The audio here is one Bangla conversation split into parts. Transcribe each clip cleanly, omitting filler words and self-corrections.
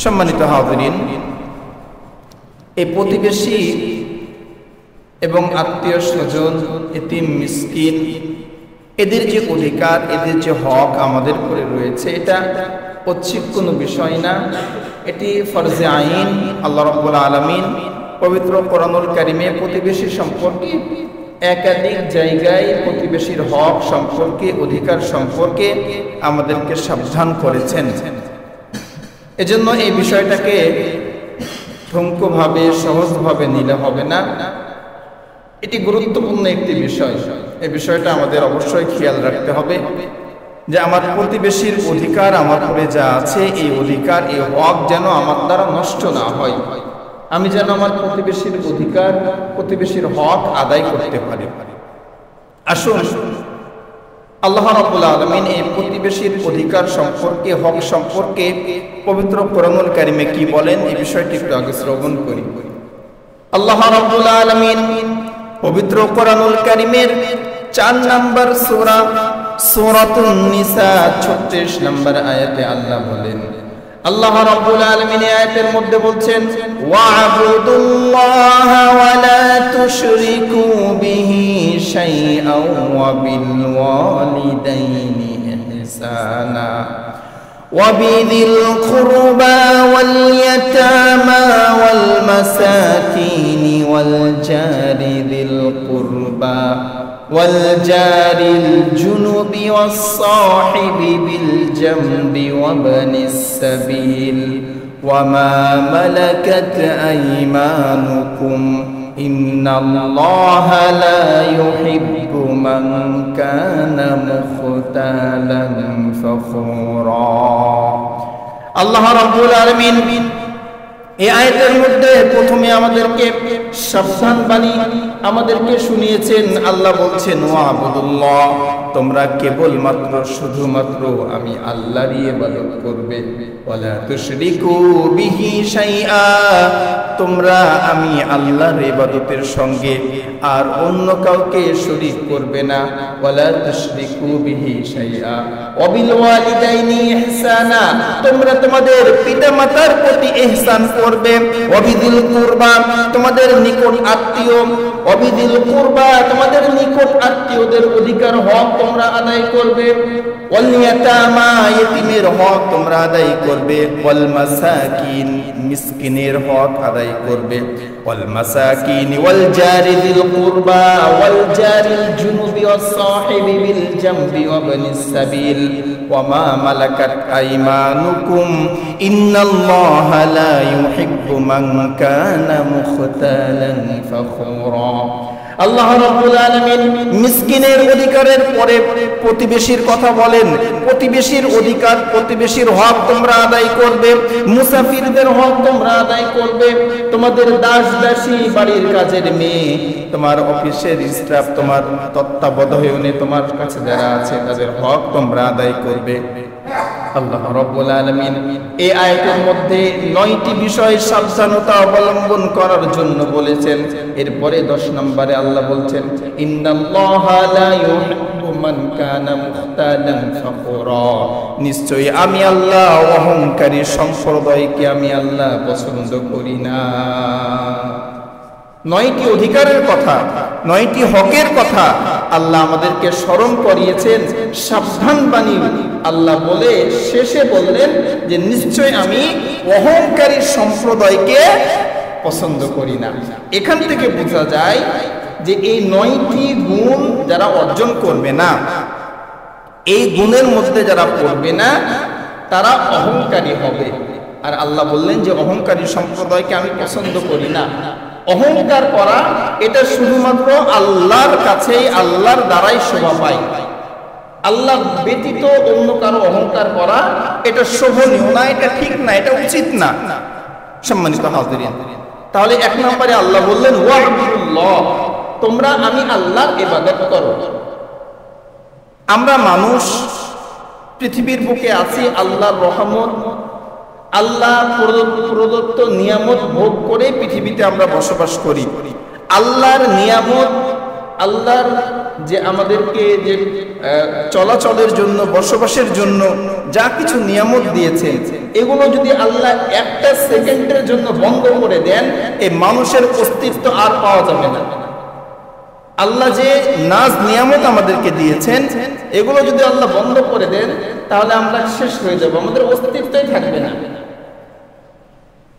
সম্মানিত হাজিরিন, এই প্রতিবেশী এবং আত্মীয় স্বজন, এতিম মিসকিন, এদের যে অধিকার, এদের যে হক আমাদের উপরে রয়েছে, এটা ঐচ্ছিক কোনো বিষয় না, এটি ফরজে আইন। আল্লাহ রাব্বুল আলামিন পবিত্র কোরআনুল কারীমে প্রতিবেশী সম্পর্কে একাধিক জায়গায় প্রতিবেশীর হক সম্পর্কে, অধিকার সম্পর্কে আমাদেরকে সাবধান করেছেন। এজন্য এই বিষয়টাকে ঠুনকোভাবে, সহজভাবে নিলে হবে না। এটি গুরুত্বপূর্ণ একটি বিষয়। এই বিষয়টা আমাদের অবশ্যই খেয়াল রাখতে হবে যে আমার প্রতিবেশীর অধিকার আমার উপরে যা আছে, এই অধিকার, এই হক যেন আমার দ্বারা নষ্ট না হয়। আমি যেন আমার প্রতিবেশীর অধিকার, প্রতিবেশীর হক আদায় করতে পারি। আসুন, আল্লাহ রাব্বুল আলামিন এই প্রতিবেশীর অধিকার সম্পর্কে, হক সম্পর্কে পবিত্র কোরআনুল কারীমে কি বলেন, এই বিষয়টি একটু আগে শ্রবণ করি। আল্লাহ রাব্বুল আলামিন পবিত্র কোরআনুল কারীমের 4 নম্বর সূরা সূরাতুন নিসা 36 নম্বর আয়াতে আল্লাহ বলেন, আল্লাহ রাব্বুল আলামিন এই আয়াতের মধ্যে বলছেন, ওয়া'বুদুল্লাহা ওয়া লা তুশরিকু বিহি শাইআন ওয়া বিল ওয়ালিদাইনি ইহসানা ওয়া বিযিল কুরবা ওয়াল ইয়াতামা ওয়াল মাসাকিনি ওয়াল জারি যিল কুরবা والجار الجنب والصاحب بالجنب وابن السبيل وما ملكت أيمانكم إن الله لا يحب من كان مختالا فخورا। الله رب العالمين এই আয়াতের মধ্যে প্রথমে আমাদেরকে সাবধান বাণী আমাদেরকে শুনিয়েছেন। আল্লাহ বলছেন, ওয়া'বুদুল্লাহ, তোমরা কেবলমাত্র শুধুমাত্র আমি আল্লাহরই ইবাদত করবে। ওয়ালা তুশরিকু বিহি শাইআ, তোমরা আমি আল্লাহর ইবাদতের সঙ্গে আর অন্য কাউকে শরীক করবে না। ওয়ালা তুশরিকু বিহি শাইআ ওয়া বিল ওয়ালিদাইনি ইহসানা, তোমরা তোমাদের পিতামাতার প্রতি ইহসান করবে। ওয়া বিযিল কুরবা, তোমাদের নিকট আত্মীয়, ওয়া বিযিল কুরবা, তোমাদের নিকট আত্মীয়দের অধিকার, হক তোমরা আদায় করবে। ওয়াল ইয়াতামা, ইতিমের হক তোমরা আদায় করবে। ওয়াল মাসাকিন, মিসকিনের হক আদায় করবে। ওয়াল মাসাকিন ওয়াল জারি যিল কুরবা ওয়াল জারিল জুনুবি ওয়াস সাহিবি বিল জামবি ওয়া ইবনিস সাবিল ওয়া মা মালাকাত আইমানুকুম ইন্নাল্লাহা লা ইউহিব্বু মান কানা মুখতালান ফাখুরা। আল্লাহ রাব্বুল আলামিন মিসকিনের অধিকারের পরে প্রতিবেশীর কথা বলেন। প্রতিবেশীর অধিকার, প্রতিবেশীর হক তোমরা আদায় করবে। মুসাফিরদের হক তোমরা আদায় করবে। তোমাদের দাস দাসী, বাড়ির কাজের মেয়ে, তোমার অফিসের স্টাফ, তোমার তত্ত্বাবধানে তোমার কাছে যারা আছে, তাদের হক তোমরা আদায় করবে। আল্লাহ রাব্বুল আলামিন এই আয়াতের মধ্যে 9টি বিষয় সাবধানতা অবলম্বন করার জন্য বলেছেন। এরপরে 10 নম্বরে আল্লাহ বলছেন, ইন্নাল্লাহা লা ইউহিব্বু মান কানা মুখতালান ফাখুরা, নিশ্চয়ই আমি আল্লাহ অহংকারী সম্প্রদায়কে আমি আল্লাহ পছন্দ করি না। 9টি অধিকারের কথা, 9টি হকের কথা আল্লাহ আমাদেরকে স্মরণ করিয়েছেন। সাবধান বাণী আল্লাহ বলে শেষে বললেন যে নিশ্চয় আমি অহংকারী সম্প্রদায়কে পছন্দ করি না। এখান থেকে বোঝা যায় যে এই 9টি গুণ যারা অর্জন করবে না, এই গুণের মধ্যে যারা পড়বে না, তারা অহংকারী হবে। আর আল্লাহ বললেন যে অহংকারী সম্প্রদায়কে আমি পছন্দ করি না। অহংকার করা এটা শুধুমাত্র আল্লাহর কাছেই, আল্লাহর দ্বারাই শোভা পায়। আল্লাহ ব্যতীত অন্য কারো অহংকার করা এটা শোভনীয় না, এটা ঠিক না, এটা উচিত না। সম্মানিত হাজিরিন, তাহলে 1 নম্বরে আল্লাহ বললেন, ওয়া'বুদুল্লাহ, তোমরা আমি আল্লাহর ইবাদত করো। আমরা মানুষ পৃথিবীর বুকে আছি আল্লাহর রহমত, আল্লাহ প্রদত্ত নিয়ামত ভোগ করে পৃথিবীতে আমরা বসবাস করি। আল্লাহর নিয়ামত, আল্লাহর যে আমাদেরকে যে চলাচলের জন্য, বসবাসের জন্য যা কিছু নিয়ামত দিয়েছে, এগুলো যদি আল্লাহ সেকেন্ডের জন্য বন্ধ করে দেন, এই মানুষের অস্তিত্ব আর পাওয়া যাবে না। আল্লাহ যে নাজ নিয়ামত আমাদেরকে দিয়েছেন, এগুলো যদি আল্লাহ বন্ধ করে দেন তাহলে আমরা শেষ হয়ে যাব, আমাদের অস্তিত্বই থাকবে না।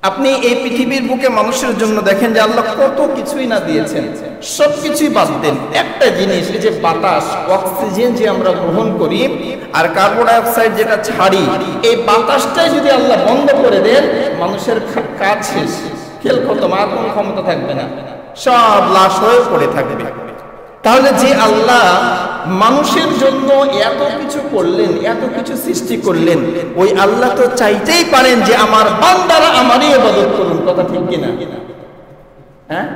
আপনি এই পৃথিবীর বুকে মানুষের জন্য দেখেন যে আল্লাহ কত কিছুই না দিয়েছেন, সবকিছুই বাদ দেন। একটা জিনিস, এই যে বাতাস, অক্সিজেন যে আমরা গ্রহণ করি আর কার্বন ডাই অক্সাইড যেটা ছাড়ি, এই বাতাসটাই যদি আল্লাহ বন্ধ করে দেন, মানুষের কাজ শেষ, খেল খতম, আর কোনো ক্ষমতা থাকবে না, সব লাশ হয়ে পড়ে থাকবে। তাহলে যে আল্লাহ মানুষের জন্য এত কিছু করলেন, এত কিছু সৃষ্টি করলেন, ওই আল্লাহ তো চাইতেই পারেন যে আমার বান্দারা আমারই ইবাদত করুন। কথা ঠিক কিনা? হ্যাঁ,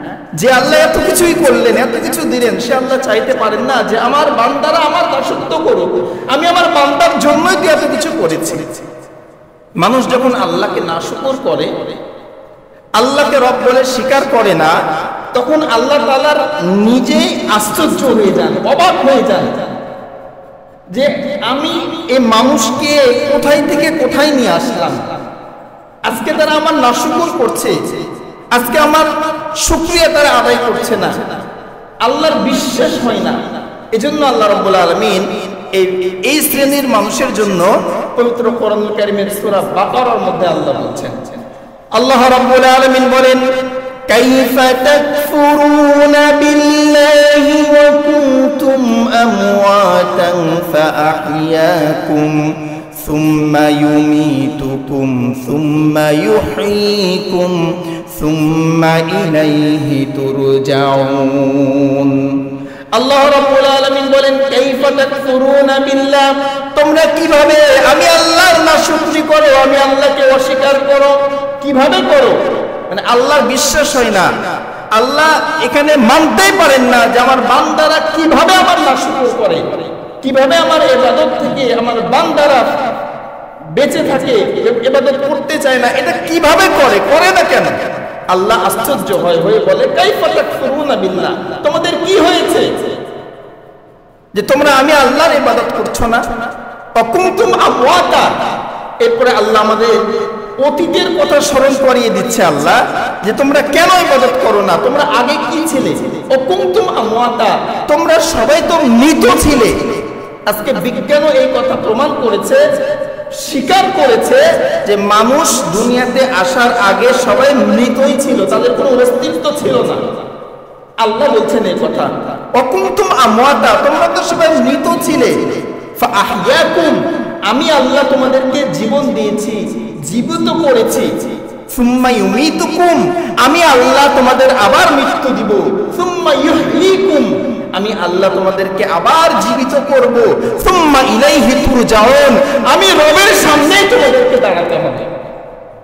যে আল্লাহ এত কিছুই করলেন, এত কিছু দিলেন, সে আল্লাহ চাইতে পারেন না যে আমার বান্দারা আমার দাসত্ব করুক? আমি আমার বান্দার জন্যই তো এত কিছু করেছি। মানুষ যখন আল্লাহকে নাশুকর করে, আল্লাহকে রব বলে স্বীকার করে না, তখন আল্লাহ তাআলার নিজেই আশ্চর্য হয়ে যান, অবাক হয়ে যান যে আমি এই মানুষকে কোথায় থেকে কোথায় নিয়ে আসলাম। আজকে তারা আমার নাশুকর করছে, আজকে আমার শুকরিয়া তারা আদায় করছে না, আল্লাহর বিশ্বাস হয় না। এজন্য আল্লাহ রাব্বুল আলামিন এই শ্রেণীর মানুষের জন্য পবিত্র কোরআনুল কারীমের সূরা বাকারার মধ্যে আল্লাহ বলছেন, আল্লাহ রাব্বুল আলামিন বলেন, কাইফা তাকফুরুনা বিল্লাহি ওয়া কুনতুম আমওয়াতান ফাআহইয়াকুম সুম্মা ইউমীতুকুম সুম্মা ইউহয়ীকুম সুম্মা ইলাইহি তুরজাউন। আল্লাহ রাব্বুল আলামিন বলেন, কাইফা তাকফুরুনা বিল্লাহ, তোমরা কিভাবে আমি আল্লাহর নাশুকরি করো, আমি আল্লাহকে অস্বীকার করো? কিভাবে করো? মানে আল্লাহর বিশ্বাস হয় না, আল্লাহ এখানে মানতেই পারেন না যে আমার বান্দারা কিভাবে আমার নাশুকরি করে, কিভাবে আমার ইবাদত থেকে আমার বান্দারা বেঁচে থাকে, ইবাদত করতে চায় না, এটা কিভাবে করে, করে না কেন? আল্লাহ আশ্চর্য হয়ে বলে, কাইফা তাকফুরুনা বিল্লাহ, তোমাদের কি হয়েছে যে তোমরা আমি আল্লাহর ইবাদত করছো না? অকুনতুম আমওয়াতা, এরপরে আল্লাহ আমাদের অতীতের কথা স্মরণ করিয়ে দিচ্ছে আল্লাহ যে তোমরা কেন ইবাদত করো না, তোমরা আগে কি ছিলে? অকুনতুম আমওয়াতা, তোমরা সবাই তো মৃত ছিলে। আজকে বিজ্ঞানও এই কথা প্রমাণ করেছে, স্বীকার করেছে যে মানুষ দুনিয়াতে আসার আগে সবাই মৃতই ছিল, তাদের কোনো অস্তিত্ব ছিল না। আল্লাহ বলছেন এই কথা, অকুনতুম আমওয়াতা, তোমরা তো সবাই মৃত ছিলে, ফাআহইয়াকুম, আমি আল্লাহ তোমাদেরকে জীবন দিয়েছি, জীবিত করেছি, সুম্মা ইউমীতুকুম, আমি আল্লাহ তোমাদের আবার মৃত্যু দিব, সুম্মা ইউহয়ীকুম, আমি আল্লাহ তোমাদেরকে আবার জীবিত করব, সুম্মা ইলাইহি তুরজাউন, আমি রবের সামনেই তোমাদেরকে দাঁড়াতে হবে।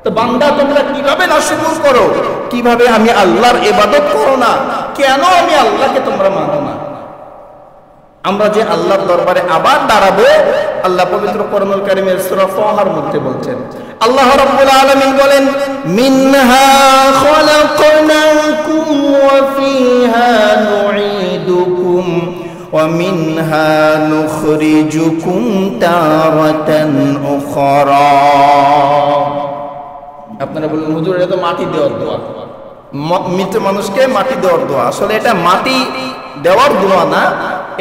তো বান্দা তোমরা কিভাবে নাশুকর করো, কিভাবে আমি আল্লাহর ইবাদত করো না, কেন আমি আল্লাহকে তোমরা মানো না? আমরা যে আল্লাহর দরবারে আবার দাঁড়াবো, আল্লাহ পবিত্র কোরআনুল কারীমের সূরা ফাহার মধ্যে বলছেন, আল্লাহ রাব্বুল আলামিন বলেন, মিনহা খালাকনাকুম ওয়া ফিহা নুঈদুকুম ওয়া মিনহা নুখরিজুকুম তারাতান উখরা। আপনারা বলুন, হুজুর এটা তো মাটি দেওয়ার দোয়া, মৃত মানুষকে মাটি দেওয়ার দোয়া। আসলে এটা মাটি দেওয়ার দোয়া না,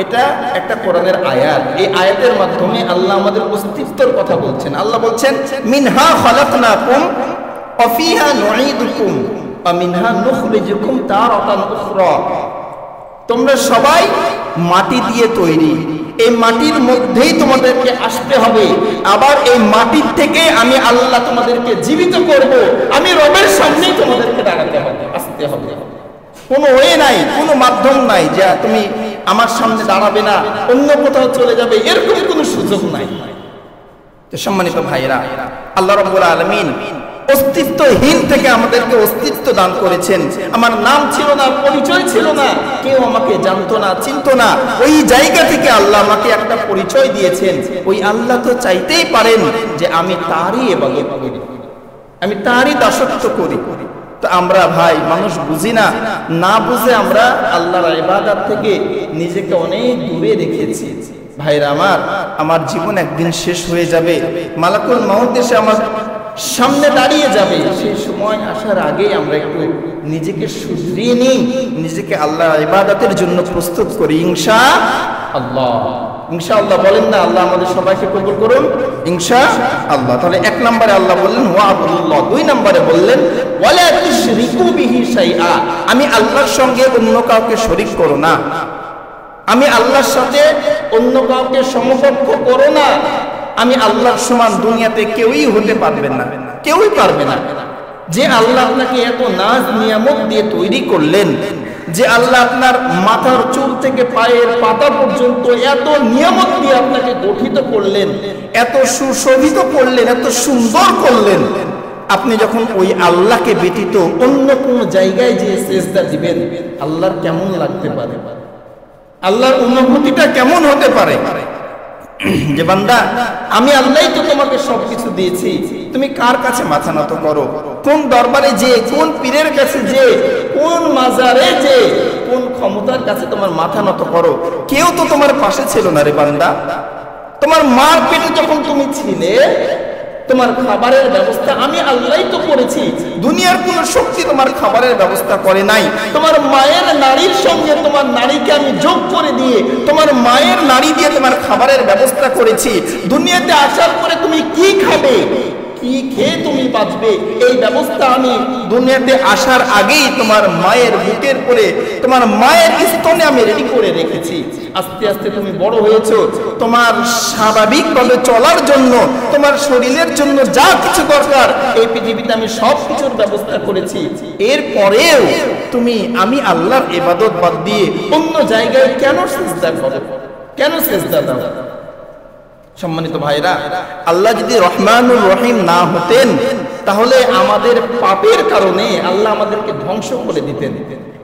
এটা একটা কোরআনের আয়াত। এই আয়াতের মাধ্যমে আল্লাহ আমাদের অস্তিত্বের কথা বলছেন। আল্লাহ বলছেন, মিনহা খালাকনাকুম ওয়া ফিহা নুঈদুকুম ওয়া মিনহা নুখরিজুকুম তারাতান উখরা। তোমরা সবাই মাটি দিয়ে তৈরি, এই মাটির মধ্যেই তোমাদেরকে আসতে হবে, আবার এই মাটির থেকে আমি আল্লাহ তোমাদেরকে জীবিত করব, আমি রবের সামনেই তোমাদেরকে দাঁড়াতে হবে, আসতে হবে। কোনো ওয়ে নাই, কোনো মাধ্যম নাই যে তুমি আমার সামনে দাঁড়াবে না, অন্য কোথাও চলে যাবে, এরকম কোনো সুযোগ নাই। তো সম্মানিত ভাইরা, আল্লাহ রাব্বুল আলামিন অস্তিত্বহীন থেকে আমাদেরকে অস্তিত্ব দান করেছেন। আমার নাম ছিল না, পরিচয় ছিল না, কেউ আমাকে জানতো না, চিনতো না, ওই জায়গা থেকে আল্লাহ আমাকে একটা পরিচয় দিয়েছেন। ওই আল্লাহ তো চাইতেই পারেন যে আমি তারই ইবাদত করি, আমি তারই দাসত্ব করি। তো আমরা ভাই মানুষ বুঝি না, না বুঝে আমরা আল্লাহর ইবাদত থেকে নিজেকে অনেক দূরে রেখেছি। ভাইরা আমার জীবন একদিন শেষ হয়ে যাবে, মালাকুল মাউত এসে আমার সামনে দাঁড়িয়ে যাবে, সেই সময় আসার আগে আমরা একটু নিজেকে শুধরিয়ে নিই, নিজেকে আল্লাহ ইবাদতের জন্য প্রস্তুত করি ইনশাআল্লাহ। ইনশাআল্লাহ বলেন না? আল্লাহ আমাদের সবাইকে কবুল করুন ইনশাআল্লাহ। তাহলে এক নম্বরে আল্লাহ বললেন ওয়াবুদুল্লাহ, দুই নম্বরে বললেন ওয়ালা তুশরিকু বিহি শাইআ, আমি আল্লাহর সঙ্গে অন্য কাউকে শরীক করো না, আমি আল্লাহর সাথে অন্য কাউকে সমকক্ষ করো না। আমি আল্লাহর সমান দুনিয়াতে কেউই হতে পারবে না, কেউই পারবে না। যে আল্লাহ আপনাকে এত নাজ নিয়ামত দিয়ে তৈরি করলেন, যে আল্লাহ আপনার মাথার চুল থেকে পায়ের পাতা পর্যন্ত এত নিয়ামত দিয়ে আপনাকে গঠিত করলেন, এত সুশোভিত করলেন, এত সুন্দর করলেন, আপনি যখন ওই আল্লাহকে ব্যতীত অন্য কোন জায়গায় যে সেজদা দিবেন, আল্লাহর কেমন লাগতে পারে? আল্লাহর অনুভূতিটা কেমন হতে পারে? যে বান্দা, আমি আল্লাহই তো তোমাকে সবকিছু দিয়েছি, তুমি কার কাছে মাথা নত করো? কোন দরবারে যে, কোন পীরের কাছে যে, কোন মাজারে যে, কোন ক্ষমতার কাছে তোমার মাথা নত করো? কেউ তো তোমার পাশে ছিল না রে বান্দা। তোমার মার পেটে যখন তুমি ছিলে, তোমার খাবারের ব্যবস্থা আমি আল্লাহই তো করেছি, দুনিয়ার কোন শক্তি তোমার খাবারের ব্যবস্থা করে নাই। তোমার মায়ের নারীর সঙ্গে তোমার নারীকে আমি যোগ করে দিয়ে তোমার মায়ের নারী দিয়ে তোমার খাবারের ব্যবস্থা করেছি। দুনিয়াতে আসার পরে তুমি কি খাবে, কি খেয়ে তুমি বাঁচবে, এই ব্যবস্থা আমি দুনিয়াতে আসার আগেই তোমার মায়ের বুকের পরে, তোমার মায়ের স্তনে আমি রেডি করে রেখেছি। আস্তে আস্তে তুমি বড় হয়েছো, তোমার স্বাভাবিকভাবে চলার জন্য, তোমার শরীরের জন্য যা কিছু দরকার এই পৃথিবীতে আমি সব কিছুর ব্যবস্থা করেছি। এরপরেও তুমি আমি আল্লাহর ইবাদত বাদ দিয়ে অন্য জায়গায় কেন সিজদা করো, কেন সিজদা দাও? সম্মানিত ভাইরা, আল্লাহ যদি রহমানুর রহিম না হতেন, তাহলে আমাদের পাপের কারণে আল্লাহ আমাদেরকে ধ্বংস করে দিতেন,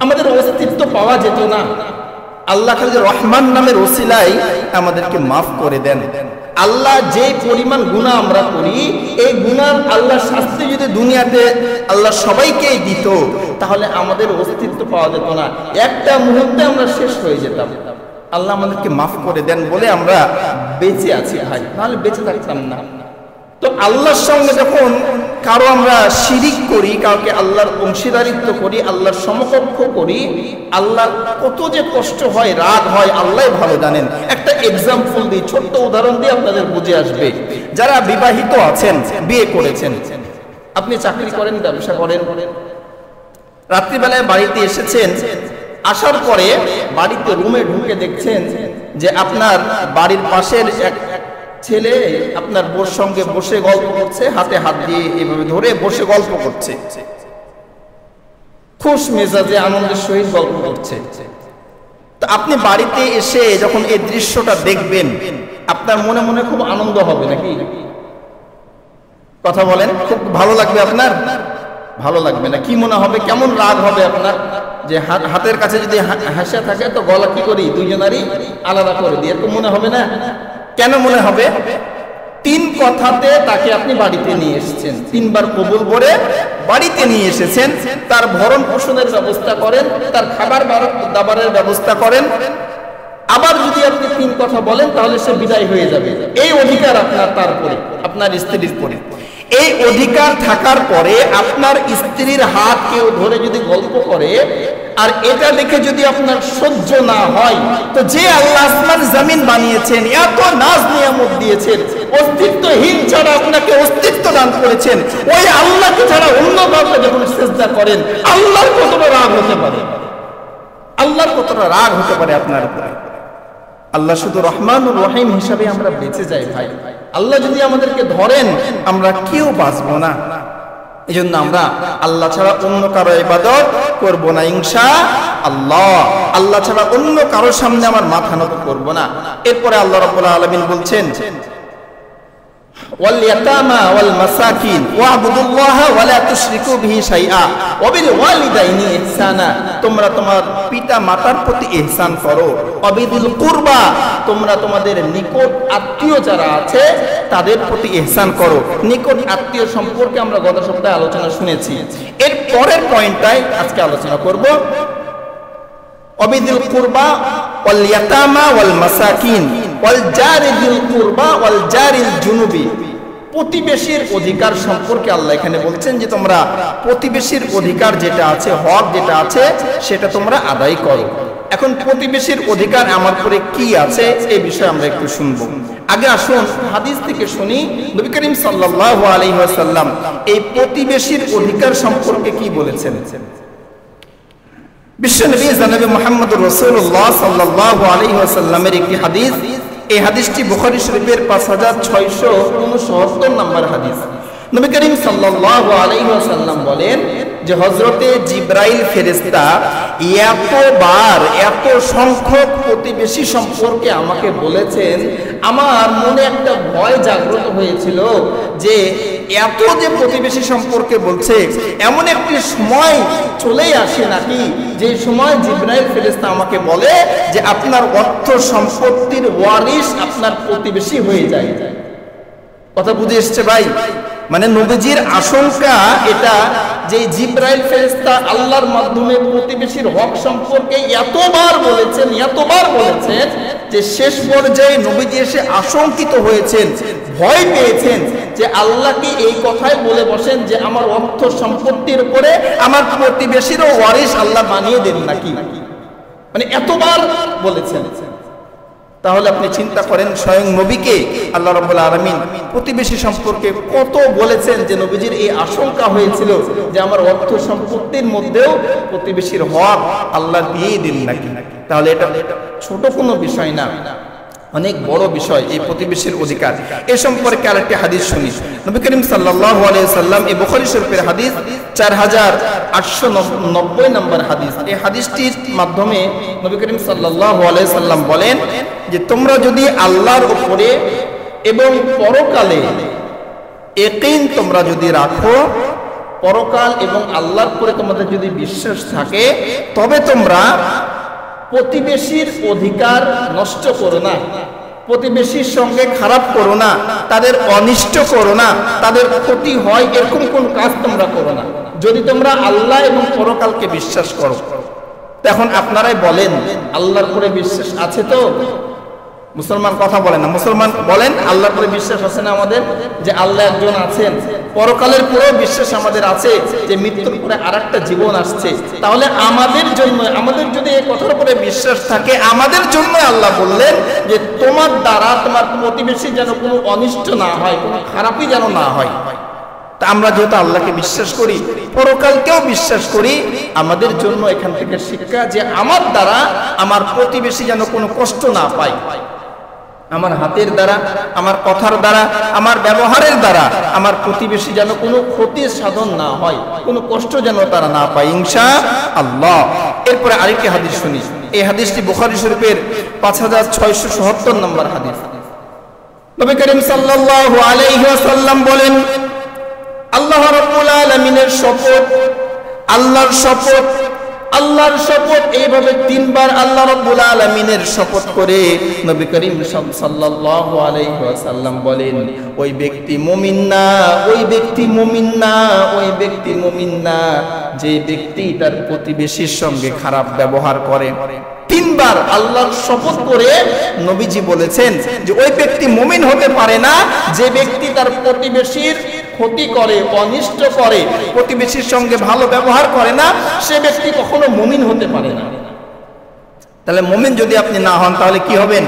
আমাদের অস্তিত্ব পাওয়া যেত না। আল্লাহ খালি রহমান নামের ওসিলায় আমাদেরকে মাফ করে দেন। আল্লাহ যে পরিমাণ গুনাহ আমরা করি, এই গুনার আল্লাহ শাস্তি যদি দুনিয়াতে আল্লাহ সবাইকেই দিত, তাহলে আমাদের অস্তিত্ব পাওয়া যেত না, একটা মুহূর্তে আমরা শেষ হয়ে যেতাম। আল্লাহ আমাদেরকে মাফ করে দেন বলে আমরা বেঁচে আছি ভাই, নাহলে বেঁচে থাকতাম না। তো আল্লাহর সঙ্গে যখন কারো আমরা শিরিক করি, কাউকে আল্লাহর অংশীদারিত্ব করি, আল্লাহর সমকক্ষ করি, আল্লাহর কত যে কষ্ট হয়, রাগ হয়, আল্লাহ ভালো জানেন। একটা এক্সাম্পল দিই, ছোট্ট উদাহরণ দিয়ে আপনাদের বুঝে আসবে। যারা বিবাহিত আছেন, বিয়ে করেছেন, আপনি চাকরি করেন, ব্যবসা করেন, রাত্রিবেলায় বাড়িতে এসেছেন, আসার পরে বাড়িতে রুমে ঢুকে দেখছেন যে আপনার বাড়ির পাশের এক ছেলে আপনার বোর সঙ্গে বসে গল্প করছে, হাতে হাত দিয়ে এভাবে ধরে বসে গল্প করছে, খুশ মেজাজে আনন্দের সহিত গল্প করছে। তো আপনি বাড়িতে এসে যখন এই দৃশ্যটা দেখবেন, আপনার মনে মনে খুব আনন্দ হবে নাকি? কথা বলেন, খুব ভালো লাগবে আপনার? ভালো লাগবে না? কি মনে হবে, কেমন রাগ হবে আপনার? যে হাতের কাছে যদি হাসা থাকে তো গলা কি করি, দুইজনারই আলাদা করে দিয়ে, তো মনে হবে না? কেন মনে হবে? তিন কথাতে তাকে আপনি বাড়িতে নিয়ে এসেছেন, তিনবার কবুল করে বাড়িতে নিয়ে এসেছেন, তার ভরণ পোষণের ব্যবস্থা করেন, তার খাবার দাবারের ব্যবস্থা করেন। আবার যদি আপনি তিন কথা বলেন তাহলে সে বিদায় হয়ে যাবে। এই অধিকার আপনার, তারপরে আপনার স্ত্রীর পরে এই অধিকার থাকার পরে আপনার স্ত্রীর হাত কেউ ধরে যদি গল্প করে, আর এটা দেখে যদি আপনার সহ্য না হয়, তো যে আল্লাহ আসমান জমিন বানিয়েছেন, এত নাজ নিয়ামত দিয়েছেন, অস্তিত্বহীন ছাড়া আপনাকে অস্তিত্ব দান করেছেন, ওই আল্লাহকে ছাড়া অন্য কাউকে যখন সিজদা করেন, আল্লাহর কতটা রাগ হতে পারে? আল্লাহর কতটা রাগ হতে পারে আপনার উপরে? আল্লাহ শুধু রহমানুর রহিম হিসাবে আমরা বেঁচে যাই ভাই। আল্লাহ যদি আমাদেরকে ধরেন, আমরা কেউ বাঁচবো না। এই জন্য আমরা আল্লাহ ছাড়া অন্য কারো ইবাদত করব না ইনশাআল্লাহ। আল্লাহ ছাড়া অন্য কারোর সামনে আমার মাথা নত করব না। এরপরে আল্লাহ রাব্বুল আলামিন বলছেন, ওয়াল ইয়াতামা ওয়াল মাসাকিন ওয়া'বুদুল্লাহা ওয়া লা তুশরিকু বিহি শাইআ ওয়া বিল ওয়ালিদাইনি ইহসানা, তোমরা তোমার পিতা মাতার প্রতি ইহসান করো। ওয়া বিল কুরবা, তোমরা তোমাদের নিকট আত্মীয় যারা আছে তাদের প্রতি ইহসান করো। নিকট আত্মীয় সম্পর্কে আমরা গত সপ্তাহে আলোচনা শুনেছি। এর পরের পয়েন্টটাই আজকে আলোচনা করব। ওয়া বিল কুরবা ওয়াল ইয়াতামা ওয়াল মাসাকিন ওয়াল জারি বিল কুরবা ওয়াল জারিল জুনুবি, প্রতিবেশীর অধিকার সম্পর্কে আল্লাহ এখানে বলছেন যে তোমরা প্রতিবেশীর অধিকার যেটা আছে, হক যেটা আছে, সেটা তোমরা আদায় করো। এখন প্রতিবেশীর অধিকার আমার উপরে কি আছে এই বিষয়ে আমরা একটু শুনবো। আগে আসুন হাদিস থেকে শুনি নবী করিম সাল্লাল্লাহু আলাইহি ওয়াসাল্লাম এই প্রতিবেশীর অধিকার সম্পর্কে কি বলেছেন। বিশ্বনবী জনাবে মুহাম্মদুর রাসূলুল্লাহ সাল্লাল্লাহু আলাইহি ওয়াসাল্লামের একটি হাদিস, এই হাদিসটি বুখারী শরীফের 5669 নম্বর হাদিস। নবী করিম সাল্লাল্লাহু আলাইহি ওয়াসাল্লাম বলেন যে হযরতে জিবরাইল ফেরেশতা এতবার এত সংখ্যক প্রতিবেশী সম্পর্কে আমাকে বলেছেন, আমার মনে একটা ভয় জাগ্রত হয়েছিল যে এত যে প্রতিবেশী সম্পর্কে বলছে, এমন একটি সময় চলেই আসে নাকি যে সময় জিবরাইল ফেরেশতা আমাকে বলে যে আপনার অর্থ সম্পত্তির ওয়ারিস আপনার প্রতিবেশী হয়ে যায়। কথা বুঝে এসছে ভাই? মানে নবীজির আশঙ্কা এটা যে জিবরাইল ফেরেশতা আল্লাহর মাধ্যমে প্রতিবেশীর হক সম্পর্কে এতবার বলেছেন যে শেষ পর্যায়ে নবীজি এসে আশঙ্কিত হয়েছেন, ভয় পেয়েছেন যে আল্লাহকে এই কথাই বলে বসেন যে আমার অর্থ সম্পত্তির উপরে আমার প্রতিবেশীরও ওয়ারিস আল্লাহ বানিয়ে দেন নাকি, মানে এতবার বলেছেন। তাহলে আপনি চিন্তা করেন স্বয়ং নবীকে আল্লাহ রাব্বুল আলামিন প্রতিবেশী সম্পর্কে কত বলেছেন যে নবীজির এই আশঙ্কা হয়েছিল যে আমার অর্থ সম্পত্তির মধ্যেও প্রতিবেশীর হক আল্লাহ দিয়ে দিন নাকি। তাহলে এটা ছোট কোনো বিষয় না, অনেক বড় বিষয় এই প্রতিবেশীর অধিকার। এ সম্পর্কে আরেকটি হাদিস শুনি। নবী করিম সাল্লাল্লাহু আলাইহি ওয়াসাল্লাম এই বুখারী শরীফের হাদিস 4890 নম্বর হাদিস। এই হাদিসটির মাধ্যমে নবী করিম সাল্লাল্লাহু আলাইহি ওয়াসাল্লাম বলেন যে তোমরা যদি আল্লাহর উপরে এবং পরকালে ইয়াকিন তোমরা যদি রাখো, পরকাল এবং আল্লাহর উপরে তোমাদের যদি বিশ্বাস থাকে, তবে তোমরা প্রতিবেশীর অধিকার নষ্ট করো না, প্রতিবেশীর সঙ্গে খারাপ করো না, তাদের অনিষ্ট করো না, তাদের ক্ষতি হয় এরকম কোন কাজ তোমরা করো না, যদি তোমরা আল্লাহ এবং পরকালকে বিশ্বাস করো। এখন আপনারাই বলেন আল্লাহর উপরে বিশ্বাস আছে তো? মুসলমান কথা বলেন না, মুসলমান বলেন আল্লাহর উপরে বিশ্বাস আছে না আমাদের, যে আল্লাহ একজন আছেন, পরকালের পরেও বিশ্বাস আমাদের আছে যে মৃত্যুর পরে আরেকটা জীবন আসছে। তাহলে আমাদের জন্য, আমাদের যদি এই কথার উপরে বিশ্বাস থাকে, আমাদের জন্য আল্লাহ বললেন যে তোমার দ্বারা তোমার প্রতিবেশী যেন কোনো অনিষ্ট না হয়, কোনো খারাপই যেন না হয়। তা আমরা যেহেতু আল্লাহকে বিশ্বাস করি, পরকালকেও বিশ্বাস করি, আমাদের জন্য এখান থেকে শিক্ষা যে আমার দ্বারা আমার প্রতিবেশী যেন কোনো কষ্ট না পায়, আমার হাতের দ্বারা, আমার কথার দ্বারা, আমার ব্যবহারের দ্বারা আমার প্রতিবেশী যেন কোনো ক্ষতি সাধন না হয়, কোনো কষ্ট যেন তারা না পায় ইনশাআল্লাহ। এরপরে আরেকটি হাদিস শুনি। এই হাদিসটি বুখারী শরীফের 5677 নম্বর হাদিস। নবী করিম সাল্লাল্লাহু আলাইহি ওয়াসাল্লাম বলেন, আল্লাহ রাব্বুল আলামিনের শপথ, আল্লাহর শপথ, আল্লাহর শপথ, এইভাবে তিনবার আল্লাহ রাব্বুল আলামিনের শপথ করে নবী করিম সাল্লাল্লাহু আলাইহি ওয়াসাল্লাম বলেন, ওই ব্যক্তি মুমিন না, ওই ব্যক্তি মুমিন না, ওই ব্যক্তি মুমিন না যে ব্যক্তি তার প্রতিবেশীর সঙ্গে খারাপ ব্যবহার করে। তিনবার আল্লাহর শপথ করে নবীজি বলেছেন যে ওই ব্যক্তি মুমিন হতে পারে না যে ব্যক্তি তার প্রতিবেশীর ক্ষতি করে, অনিষ্ট করে, প্রতিবেশীর সঙ্গে ভালো ব্যবহার করে না, সে ব্যক্তি কখনো মুমিন হতে পারে না। তাহলে মুমিন যদি আপনি না হন তাহলে কি হবেন?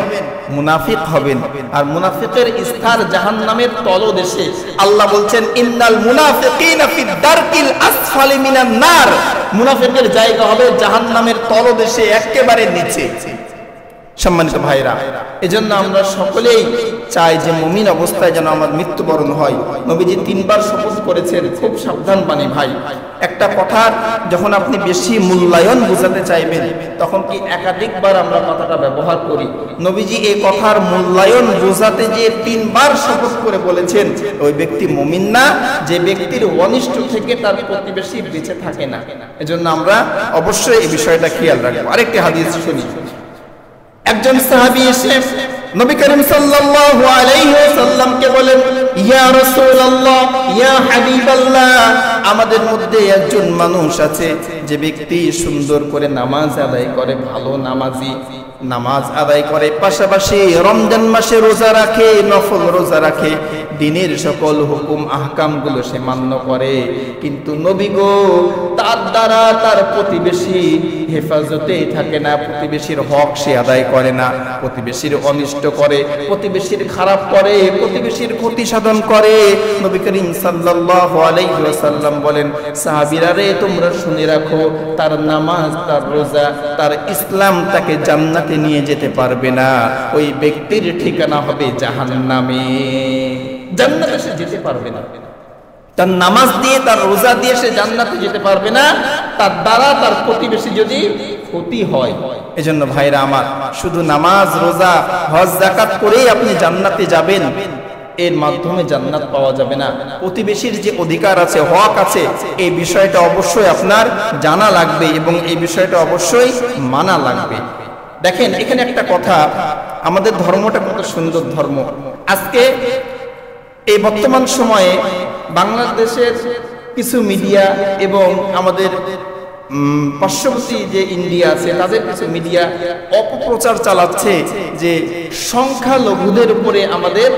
মুনাফিক হবেন। আর মুনাফিকের স্থান জাহান্নামের তলদেশে। আল্লাহ বলছেন ইন্নাল মুনাফিকিনা ফি দারকিল আসফালি মিনান নার, মুনাফিকের জায়গা হবে জাহান্নামের তলদেশে, একেবারে নিচে। সম্মানিত ভাইরা, এজন্য আমরা সকলেই চাই যে মুমিন অবস্থায় যেন আমার মৃত্যুবরণ হয়। নবীজি তিনবার শপথ করেছেন, খুব সাবধান বাণী ভাই। একটা কথার যখন আপনি বেশি মূল্যায়ন বোঝাতে চাইবেন তখন কি একাধিকবার আমরা কথাটা ব্যবহার করি। নবীজি এই কথার মূল্যায়ন বোঝাতে যে তিনবার শপথ করে বলেছেন ওই ব্যক্তি মুমিন না যে ব্যক্তির অনিষ্ট থেকে তার প্রতিবেশী বেঁচে থাকে না। এজন্য আমরা অবশ্যই এই বিষয়টা খেয়াল রাখবো। আরেকটি হাদিস শুনি। একজন সাহাবী এসে নবী করিম সাল্লাল্লাহু আলাইহি ওয়াসাল্লামকে বলেন, ইয়া রাসূলুল্লাহ, ইয়া হাবিবাল্লাহ, আমাদের মধ্যে একজন মানুষ আছে যে ব্যক্তি সুন্দর করে নামাজ আদায় করে, ভালো নামাজি, নামাজ আদায় করে, পাশাপাশি রমজান মাসে রোজা রাখে, নফল রোজা রাখে, দ্বীনের সকল হুকুম আহকামগুলো সে মান্য করে। কিন্তু নবী গো তার দ্বারা তার প্রতিবেশী হেফাজতেই থাকে না, প্রতিবেশীর হক সে আদায় করে না, প্রতিবেশীর অনিষ্ট করে, প্রতিবেশীর খারাপ করে, প্রতিবেশীর ক্ষতি সাধন করে। নবী করিম সাল্লাল্লাহু আলাইহি ওয়াসাল্লাম বলেন, সাহাবীরা রে তোমরা শুনে রাখো, তার নামাজ, তার রোজা, তার ইসলাম তাকে জান্নাতে নিয়ে যেতে পারবে না, ওই ব্যক্তির ঠিকানা হবে জাহান্নামে, জান্নাতে সে যেতে পারবে না। তার নামাজ দিয়ে, তার রোজা দিয়ে সে জান্নাতে যেতে পারবে না, তার দ্বারা তার প্রতিবেশী যদি ক্ষতি হয়। এজন্য ভাইরা আমার, শুধু নামাজ, রোজা, হজ, যাকাত করেই আপনি জান্নাতে যাবেন, এর মাধ্যমে জান্নাত পাওয়া যাবে না। প্রতিবেশীর যে অধিকার আছে, হক আছে, এই বিষয়টা অবশ্যই আপনার জানা লাগবে এবং এই বিষয়টা অবশ্যই মানা লাগবে। দেখেন এখানে একটা কথা, আমাদের ধর্মটা কত সুন্দর ধর্ম। আজকে এই বর্তমান সময়ে বাংলাদেশের কিছু মিডিয়া এবং আমাদের পার্শ্ববর্তী যে ইন্ডিয়া আছে তাদের কিছু মিডিয়া অপপ্রচার চালাচ্ছে যে সংখ্যালঘুদের উপরে আমাদের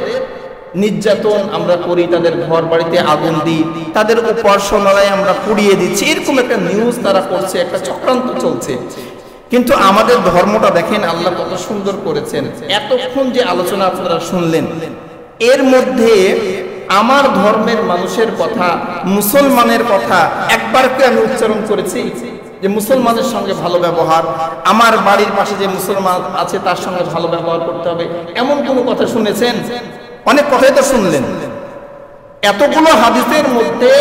নির্যাতন আমরা করি, তাদের ঘর বাড়িতে আগুন দিই, তাদের উপাসনালয় আমরা পুড়িয়ে দিচ্ছি, এরকম একটা নিউজ তারা করছে, একটা চক্রান্ত চলছে। কিন্তু আমাদের ধর্মটা দেখেন আল্লাহ কত সুন্দর করেছেন। এতক্ষণ যে আলোচনা আপনারা শুনলেন, এর মধ্যে আমার ধর্মের মানুষের কথা, মুসলমানের কথা একবারকে আমি উচ্চারণ করেছি যে মুসলমানের সঙ্গে ভালো ব্যবহার, আমার বাড়ির পাশে যে মুসলমান আছে তার সঙ্গে ভালো ব্যবহার করতে হবে, এমন কোনো কথা শুনেছেন? অনেক কথাই তো শুনলেন। এতগুলো হাদিসের মধ্যে,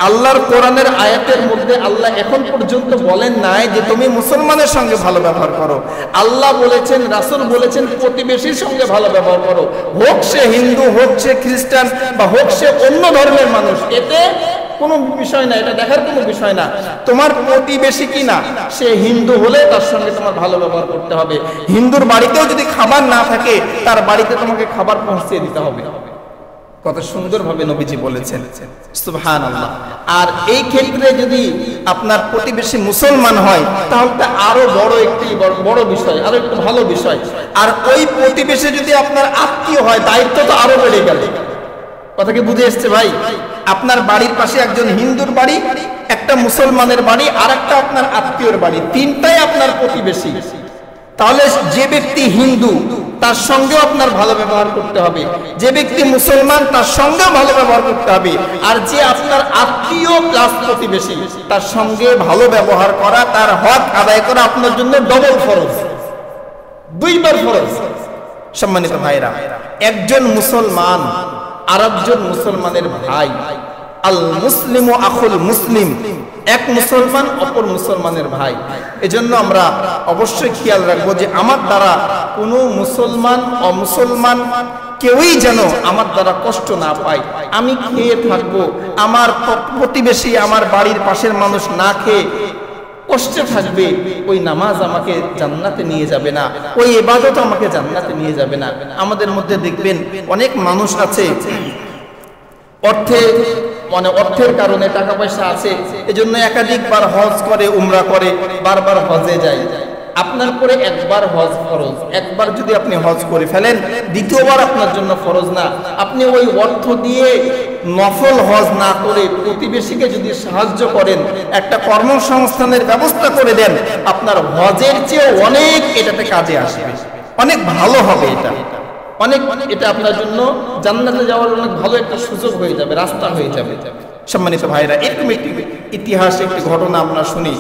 আল্লাহর কোরআনের আয়াতের মধ্যে আল্লাহ এখন পর্যন্ত বলেন নাই যে তুমি মুসলমানের সঙ্গে ভালো ব্যবহার করো। আল্লাহ বলেছেন, রাসূল বলেছেন প্রতিবেশীর সঙ্গে ভালো ব্যবহার করো, হোক সে হিন্দু, হোক সে খ্রিস্টান, বা হোক সে অন্য ধর্মের মানুষ, এতে কোনো বিষয় না, এটা দেখার কোনো বিষয় না। তোমার প্রতিবেশী কি না, সে হিন্দু হলে তার সঙ্গে তোমার ভালো ব্যবহার করতে হবে। হিন্দুর বাড়িতেও যদি খাবার না থাকে, তার বাড়িতে তোমাকে খাবার পৌঁছে দিতে হবে। কত সুন্দরভাবে নবীজি বলেছেন, সুবহানাল্লাহ। আর এই ক্ষেত্রে যদি আপনার প্রতিবেশী মুসলমান হয় তাহলে তা আরো বড় বিষয়, আরো একটু ভালো বিষয়। আর ওই প্রতিবেশী যদি আপনার আত্মীয় হয়, দায়িত্ব তো আরো বেড়ে গেল। কথা কি বুঝে এসছে ভাই? আপনার বাড়ির পাশে একজন হিন্দুর বাড়ি, একটা মুসলমানের বাড়ি, আর একটা আপনার আত্মীয়র বাড়ি, তিনটাই আপনার প্রতিবেশী। তাহলে যে ব্যক্তি হিন্দু তার সঙ্গেও আপনার ভালো ব্যবহার করতে হবে, যে ব্যক্তি মুসলমান তার সঙ্গেও ভালো ব্যবহার করতে হবে, আর যে আপনার আত্মীয় প্লাস প্রতিবেশী তার সঙ্গে ভালো ব্যবহার করা, তার হক আদায় করা আপনার জন্য ডবল ফরজ, দুইবার ফরজ। সম্মানিত ভাইরা, একজন মুসলমান আরেকজন মুসলমানের ভাই, আল মুসলিমু আখুল মুসলিম, এক মুসলমান অপর মুসলমানের ভাই। এজন্য আমরা অবশ্যই খেয়াল রাখবো যে আমার দ্বারা কোনো মুসলমান অমুসলমান কেউই যেন আমার দ্বারা কষ্ট না পায়। আমি খেয়ে থাকবো, আমার প্রতিবেশী, আমার বাড়ির পাশের মানুষ না খেয়ে কষ্টে থাকবে, ওই নামাজ আমাকে জান্নাতে নিয়ে যাবে না, ওই ইবাদত আমাকে জান্নাতে নিয়ে যাবে না। আমাদের মধ্যে দেখবেন অনেক মানুষ আছে, অর্থের কারণে, টাকা পয়সা আছে, এজন্য একাধিকবার হজ করে, উমরা করে, বারবার হজে যায়। আপনার করে একবার হজ ফরজ, একবার যদি আপনি হজ করে ফেলেন, দ্বিতীয়বার আপনার জন্য ফরজ না। আপনি ওই অর্থ দিয়ে নফল হজ না করে প্রতিবেশীকে যদি সাহায্য করেন, একটা কর্মসংস্থানের ব্যবস্থা করে দেন, আপনার হজের চেয়ে অনেক এটাতে কাজে আসবে, অনেক ভালো হবে। এটা আপনার জন্য জান্নাতে যাওয়ার অনেক ভালো একটা সুযোগ হয়ে যাবে, রাস্তা হয়ে যাবে। সম্মানিত ভাইরা, এরকম একটি ইতিহাস, একটি ঘটনা আমরা শুনি।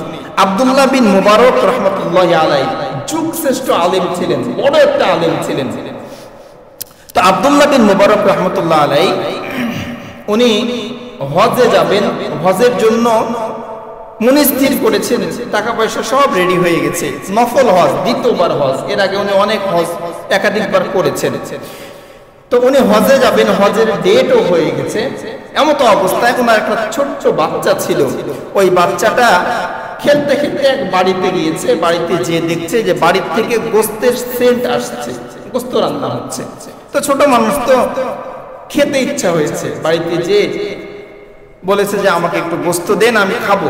আব্দুল্লাহ বিন মুবারক রাহমাতুল্লাহি আলাইহি যুগ শ্রেষ্ঠ আলেম ছিলেন, বড় একটা আলেম ছিলেন। তো আব্দুল্লাহ বিন মুবারক রাহমাতুল্লাহি আলাইহি উনি হজে যাবেন, হজের জন্য মনস্থির করেছেন, টাকা পয়সা সব রেডি হয়ে গেছে। নফল হজ, দ্বিতীয়বার হজ, এর আগে উনি অনেক হজ একাধিকবার করেছেন। তো উনি হজে যাবেন, হজের ডেটও হয়ে গেছে। এমন তো অবস্থায় ওনার একটা ছোট্ট বাচ্চা ছিল। ওই বাচ্চাটা খেলতে খেলতে এক বাড়িতে গিয়েছে, বাড়িতে যেয়ে দেখছে যে বাড়ির থেকে গোস্তের সেন্ট আসছে, গোস্ত রান্না হচ্ছে। তো ছোট মানুষ তো খেতে ইচ্ছা হয়েছে, বাড়িতে যেয়ে বলেছে যে আমাকে একটু গোস্ত দেন, আমি খাবো।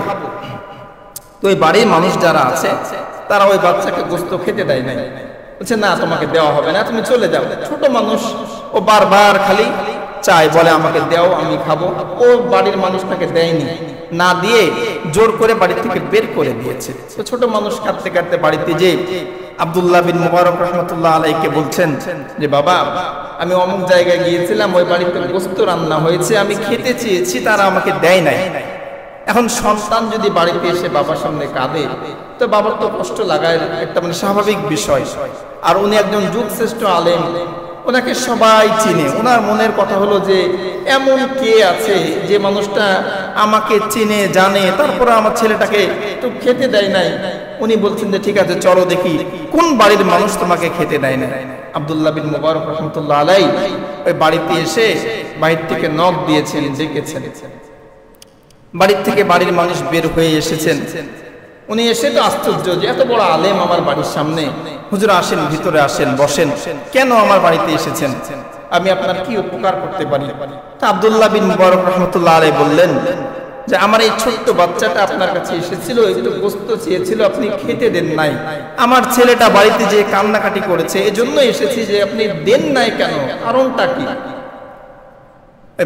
তো ওই বাড়ির মানুষ যারা আছে তারা ওই বাচ্চাকে গোস্ত খেতে দেয় নাই। বলছে না তোমাকে দেওয়া হবে না, তুমি চলে যাও। ছোট মানুষ, ও বারবার খালি চাই, বলে আমাকে দাও আমি খাবো। ও বাড়ির মানুষ তাকে দেয়নি, না দিয়ে জোর করে বাড়ি থেকে বের করে দিয়েছে। তো ছোট মানুষ কাঁদতে কাঁদতে বাড়িতে যে আব্দুল্লাহ বিন মুবারক রাহমাতুল্লাহ আলাইহিকে বলছেন যে বাবা, আমি অমুক জায়গায় গিয়েছিলাম, ওই বাড়িতে গোস্ত রান্না হয়েছে, আমি খেতে চেয়েছি, তারা আমাকে দেয় নাই। এখন সন্তান যদি বাড়িতে এসে বাবার সামনে কাঁদে, তো বাবার তো কষ্ট লাগায় একটা স্বাভাবিক বিষয়। আর উনি একজন যুগশ্রেষ্ঠ আলেম, ওনাকে সবাই চিনে। ওনার মনের কথা হলো যে এমন কে আছে যে মানুষটা আমাকে চিনে জানে, তারপরে আমার ছেলেটাকে একটু খেতে দেয় নাই। উনি বলছেন যে ঠিক আছে চলো দেখি কোন বাড়ির মানুষ তোমাকে খেতে দেয় না। আব্দুল্লাহ বিন মুবারক রাহমাতুল্লাহ আলাইহি ওই বাড়িতে এসে বাইরে থেকে নক দিয়েছেন, ডেকেছেন। বাড়ির থেকে বাড়ির মানুষ বের হয়ে এসেছেন। উনি এসে তো আশ্চর্য যে এত বড় আলেম আমার বাড়ির সামনে, হুজুর আসেন, ভিতরে আসেন, বসেন, কেন আমার বাড়িতে এসেছেন, আমি আপনার কি উপকার করতে পারি? তা আব্দুল্লাহ বিন মুবারক রাহমাতুল্লাহ আলাইহি বললেন যে আমার এই ছোট্ট বাচ্চাটা আপনার কাছে এসেছিল, একটু গোস্ত চেয়েছিল, আপনি খেতে দেন নাই। আমার ছেলেটা বাড়িতে যে কান্নাকাটি করেছে, এজন্য এসেছি যে আপনি দেন নাই কেন, কারণটা কি?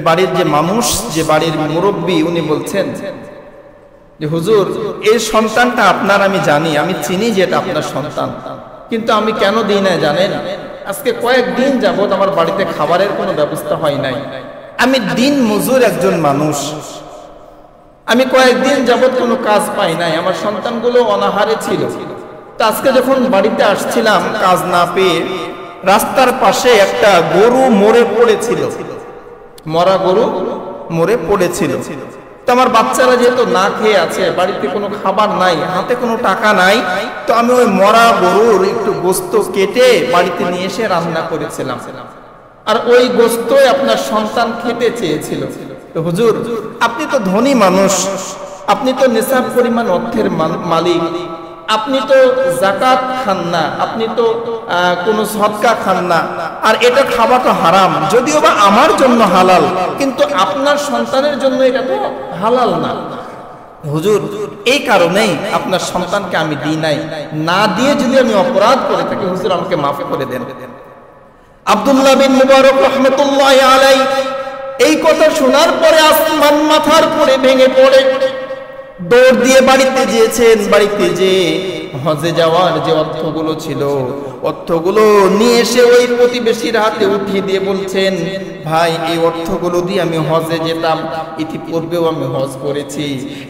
বাড়ির যে মানুষ, যে বাড়ির মুরব্বী, উনি বলছেন যে হুজুর, এই সন্তানটা আপনার, আমি জানি, আমি চিনি যে এটা আপনার সন্তান, কিন্তু আমি কেন দিই না জানেন? আজকে কয়েকদিন যাবত আমার বাড়িতে খাবারের কোনো ব্যবস্থা হয় নাই। আমি দিন মজুর একজন মানুষ, আমি কয়েকদিন যাবত কোনো কাজ পাই নাই, আমার সন্তানগুলো অনাহারে ছিল। তো আজকে যখন বাড়িতে আসছিলাম কাজ না পেয়ে, রাস্তার পাশে একটা গরু মরে পড়েছিল, মরা গরু মরে পড়েছিল। তো আমার বাচ্চারা যেহেতু না খেয়ে আছে, বাড়িতে কোনো খাবার নাই, হাতে কোনো টাকা নাই, তো আমি ওই মরা গরুর একটু গোস্ত কেটে বাড়িতে নিয়ে এসে রান্না করেছিলাম, আর ওই গোস্তই আপনার সন্তান খেতে চেয়েছিল। তো হুজুর, আপনি তো ধনী মানুষ, আপনি তো নিসাব পরিমাণ অর্থের মালিক, আপনি তো যাকাত খান না, আপনি তো কোনো সদকা খান না, আর এটা খাওয়া তো হারাম, যদিও বা আমার জন্য হালাল, কিন্তু আপনার সন্তানের জন্য এটা তো হালাল না। হুজুর, এই কারণেই আপনার সন্তানকে আমি দিই নাই, না দিয়ে যদি আমি অপরাধ করে থাকি হুজুর আমাকে মাফ করে দেন। আব্দুল্লাহ বিন মুবারক রাহমাতুল্লাহি আলাইহি এই কথা শোনার পরে আসমান মাথার পরে ভেঙে পড়ে দৌড় দিয়ে বাড়িতে গিয়েছেন। বাড়িতে যে হজে যাওয়ার যে অর্থগুলো ছিল, অর্থগুলো নিয়ে এসে ওই প্রতিবেশীর হাতে উঠিয়ে দিয়ে বলছেন, ভাই, এই অর্থগুলো দিয়ে আমি হজে যেতাম, ইতিপূর্বেও আমি হজ করেছি,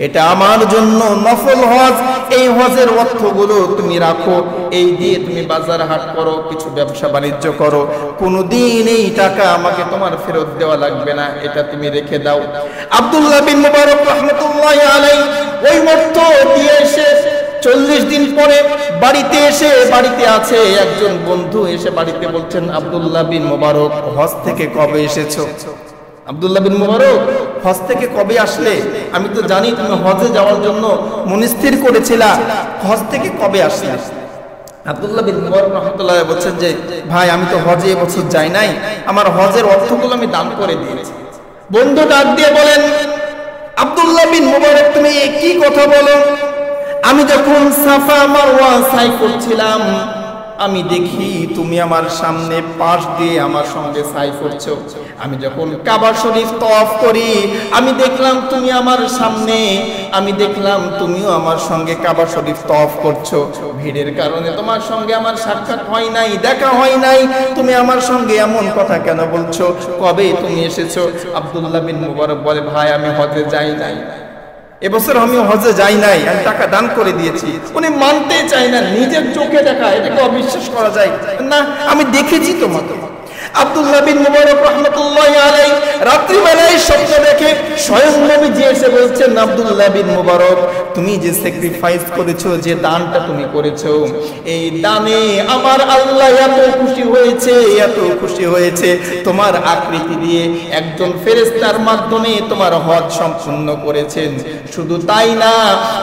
এটা আমার জন্য নফল হজ, এই হজের অর্থগুলো তুমি রাখো, এই দিয়ে তুমি বাজার হাট করো, কিছু ব্যবসা বাণিজ্য করো, কোনোদিন এই টাকা আমাকে তোমার ফেরত দেওয়া লাগবে না, এটা তুমি রেখে দাও। আব্দুল্লাহ বিন মুবারক রাহমাতুল্লাহি আলাইহি ওই অর্থ দিয়ে এসে 40 দিন পরে বাড়িতে এসে, বাড়িতে আছে একজন বন্ধু এসে বাড়িতে বলছেন, আব্দুল্লাহ বিন মুবারক, হজ থেকে কবে এসেছো? আব্দুল্লাহ বিন মুবারক, হজ থেকে কবে আসলে? আমি তো জানি তুমি হজে যাওয়ার জন্য মনস্থির করেছিলা, হজ থেকে কবে আসলে? আব্দুল্লাহ বিন মুবারক রাহমাতুল্লাহ বলছেন যে ভাই, আমি তো হজে এবছর যাই নাই, আমার হজের অর্থগুলো আমি দান করে দিয়েছি। বন্ধু ডাক দিয়ে বলেন, আব্দুল্লাহ বিন মুবারক, তুমি কি কথা বলো? আমি যখন সাফা মারওয়া সাই করছিলাম, আমি দেখি তুমি আমার সামনে পাশ দিয়ে আমার সঙ্গে সাই করছো। আমি যখন কাবা শরীফ তওয়াফ করি, আমি দেখলাম তুমি আমার সামনে, আমি দেখলাম তুমিও আমার সঙ্গে কাবা শরীফ তওয়াফ করছো। ভিড়ের কারণে তোমার সঙ্গে আমার সাক্ষাৎ হয় নাই, দেখা হয় নাই, তুমি আমার সঙ্গে এমন কথা কেন বলছো? কবে তুমি এসেছো? আব্দুল্লাহ বিন মুবারক বলে, ভাই, আমি হজে যাই নাই, এবছর আমি হজে যাই নাই, আমি টাকা দান করে দিয়েছি। উনি মানতেই চায় না, নিজের চোখে দেখা, এটাকে অবিশ্বাস করা যায় না, আমি দেখেছি তোমাকে। আব্দুল্লাহ বিন মুবারক রাহমাতুল্লাহি আলাইহি রাত্রিবেলায় স্বপ্ন দেখে স্বয়ং নবীজি এসে বলছেন, আব্দুল্লাহ বিন মুবারক, তুমি যে স্যাক্রিফাইস করেছো, যে দানটা তুমি করেছো, এই দানে আমার আল্লাহ এত খুশি হয়েছে, এত খুশি হয়েছে, তোমার আকৃতি দিয়ে একজন ফেরেশতার মাধ্যমে তোমার হজ সম্পূর্ণ করেছেন। শুধু তাই না,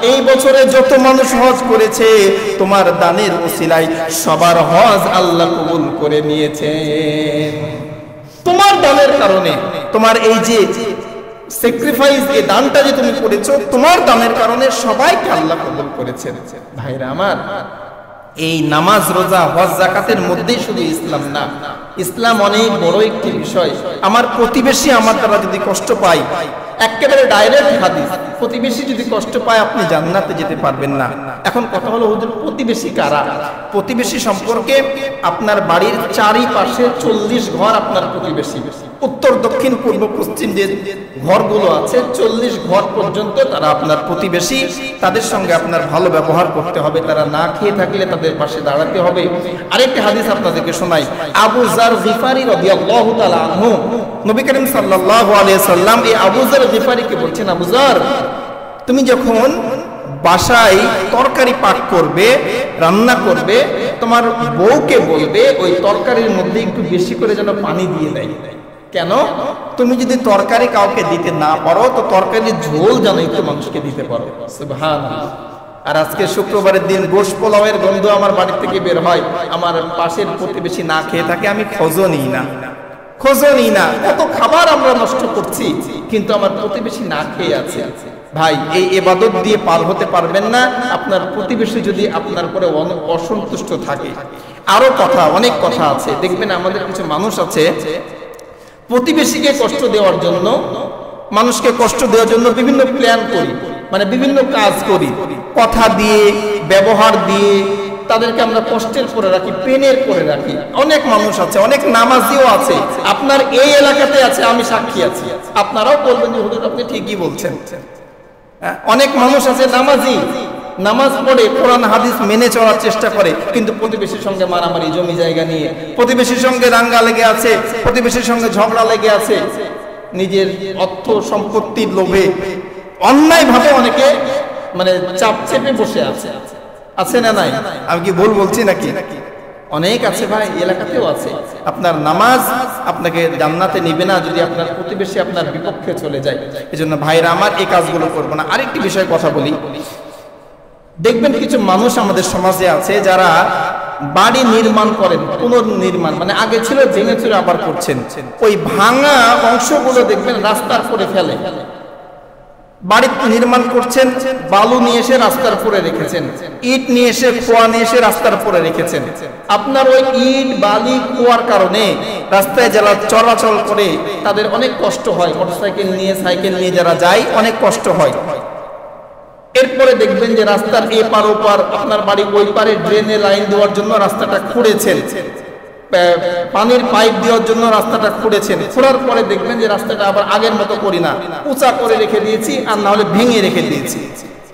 এই বছরে যত মানুষ হজ করেছে, তোমার দানের ওসিলায় সবার হজ আল্লাহ কবুল করে নিয়েছেন। তোমার দানের কারণে, তোমার এই যে স্যাক্রিফাইস, এই দানটা যে তুমি করেছো, তোমার দানের কারণে সবাইকে আল্লাহ কবুল করেছেন। ভাইরা আমার, এই নামাজ, রোজা, হজ, যাকাতের মধ্যেই শুধু ইসলাম না, ইসলাম অনেক বড় একটি বিষয়। আমার প্রতিবেশী আমার দ্বারা যদি কষ্ট পায়, একেবারে ডাইরেক্ট হাদিস, প্রতিবেশী যদি কষ্ট পায় আপনি জান্নাতে যেতে পারবেন না। এখন কথা হলো হুজুর, প্রতিবেশী কারা? প্রতিবেশী সম্পর্কে আপনার বাড়ির চারিপাশে 40 ঘর আপনার প্রতিবেশী, উত্তর দক্ষিণ পূর্ব পশ্চিম যে ঘরগুলো আছে 40 ঘর পর্যন্ত তারা আপনার প্রতিবেশী। তাদের সঙ্গে আপনার ভালো ব্যবহার করতে হবে, তারা না খেয়ে থাকলে তাদের পাশে দাঁড়াতে হবে। আরেকটি হাদিস আপনাদেরকে শোনাই। আবু যার গিফারি রাদিয়াল্লাহু তাআলা আনহু, নবী করিম সাল্লাল্লাহু আলাইহি সাল্লাম এই আবু যার গিফারিকে বলছেন, আবু যার, তুমি যখন বাসায় তরকারি পাক করবে, রান্না করবে, তোমার বউকে বলবে ওই তরকারির মধ্যে একটু বেশি করে যেন পানি দিয়ে দেয়। কেন? তুমি যদি তরকারি কাউকে দিতে না পারো তো তরকারির ঝোল যেন একটু মানুষকে দিতে পারো। সুবহানাল্লাহ। আর আজকে শুক্রবারের দিন গোশ পোলাওয়ের গন্ধ আমার বাড়ি থেকে বের হয়, আমার পাশের প্রতিবেশী না খেয়ে থাকে, আমি খোঁজও নিই না। কত খাবার আমরা নষ্ট করছি, কিন্তু আমার প্রতিবেশী না খেয়ে আছে। ভাই, এই ইবাদত দিয়ে পার হতে পারবেন না আপনার প্রতিবেশী যদি আপনার পরে অসন্তুষ্ট থাকে। আরো অনেক কথা আছে। দেখবেন আমাদের কিছু মানুষ আছে প্রতিবেশীকে কষ্ট দেওয়ার জন্য, মানুষকে কষ্ট দেওয়ার জন্য বিভিন্ন প্ল্যান করি, মানে বিভিন্ন কাজ করি, কথা দিয়ে, ব্যবহার দিয়ে তাদেরকে আমরা কষ্টের করে রাখি, পেনের করে রাখি। অনেক মানুষ আছে, অনেক নামাজিও আছে, আপনার এই এলাকাতে আছে, আমি সাক্ষী আছি। আপনারাও বলবেন যে হুজুর আপনি ঠিকই বলছেন। অনেক মানুষ আছে নামাজি, নামাজ পড়ে, কোরআন হাদিস মেনে চলার চেষ্টা করে, কিন্তু প্রতিবেশীর সঙ্গে মারামারি, জমি জায়গা নিয়ে, প্রতিবেশীর সঙ্গে দাঙ্গা লেগে আছে, প্রতিবেশীর সঙ্গে ঝগড়া লেগে আছে, নিজের অর্থ সম্পত্তির লোভে অন্যায় ভাবে অনেকে মানে চাপ চেপে বসে আছে না নাই? আমি কি ভুল বলছি নাকি? অনেক আছে ভাই, এলাকাতেও আছে। আপনার নামাজ আপনাকে জান্নাতে নিবে না যদি আপনার প্রতিবেশী আপনার বিপক্ষে চলে যায়। এজন্য ভাইরা আমার, এই কাজগুলো করবো না। আরেকটি বিষয়ে কথা বলি। দেখবেন কিছু মানুষ আমাদের সমাজে আছে যারা বাড়ি নির্মাণ করেন, পুনর্নির্মাণ, মানে আগে ছিল ভেঙে চুরে আবার করছেন। ওই ভাঙা অংশগুলো দেখবেন রাস্তার করে ফেলে। বাড়ি নির্মাণ করছেন, বালু নিয়ে এসে রাস্তার উপরে রেখেছেন, ইট নিয়ে এসে, খোয়া নিয়ে এসে রাস্তার উপরে রেখেছেন। আপনার ওই ইট বালি খোয়ার কারণে রাস্তায় যারা চলাচল করে তাদের অনেক কষ্ট হয়, মোটরসাইকেল নিয়ে, সাইকেল নিয়ে যারা যায় অনেক কষ্ট হয়। এরপরে দেখবেন যে রাস্তার এপার ওপার, আপনার বাড়ি ওই পারে ড্রেনে লাইন দেওয়ার জন্য রাস্তাটা খুঁড়েছেন, পানির পাইপ দেওয়ার জন্য রাস্তাটা খুঁড়েছেন। খোঁড়ার পরে দেখবেন যে রাস্তাটা আবার আগের মতো করি না, উঁচা করে রেখে দিয়েছি, আর না হলে ভেঙে রেখে দিয়েছি।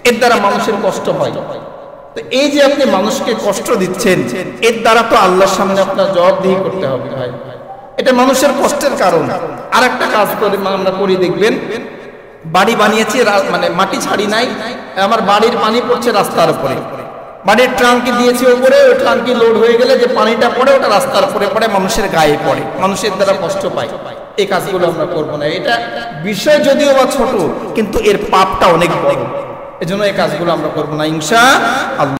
এর দ্বারা মানুষের কষ্ট হয়। তো এই যে আপনি মানুষকে কষ্ট দিচ্ছেন, এর দ্বারা তো আল্লাহর সামনে আপনার জবাবদিহি করতে হবে ভাই। এটা মানুষের কষ্টের কারণ। আর একটা কাজ করে আমরা করি, দেখবেন বাড়ি বানিয়েছি, মানে মাটি ছাড়ি নাই, আমার বাড়ির পানি পড়ছে রাস্তার উপরে, বাড়ির ট্রাঙ্কি দিয়েছি উপরে, ওই ট্রাঙ্কি লোড হয়ে গেলে যে পানিটা পড়ে ওটা রাস্তার উপরে পড়ে, মানুষের গায়ে পড়ে, মানুষের দ্বারা কষ্ট পায়। এই কাজগুলো আমরা করবো না। এটা বিষয় যদিও বা ছোট, কিন্তু এর পাপটা অনেক বড়। এজন্য এই কাজগুলো আমরা করবো না ইনশাআল্লাহ।